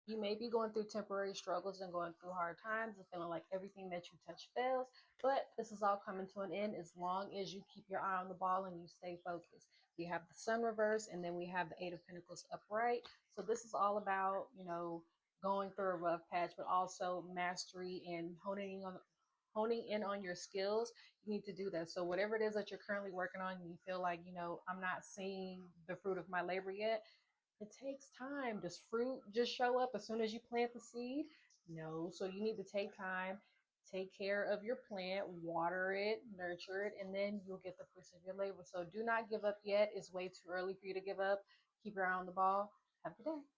You may be going through temporary struggles and going through hard times and feeling like everything that you touch fails, but this is all coming to an end as long as you keep your eye on the ball and you stay focused. We have the sun reverse and then we have the Eight of Pentacles upright. So this is all about, going through a rough patch, but also mastery and honing in on your skills. You need to do that. So whatever it is that you're currently working on, and you feel like, I'm not seeing the fruit of my labor yet, it takes time. Does fruit just show up as soon as you plant the seed? No. So you need to take time, take care of your plant, water it, nurture it, and then you'll get the fruits of your labor. So do not give up yet. It's way too early for you to give up. Keep your eye on the ball. Have a good day.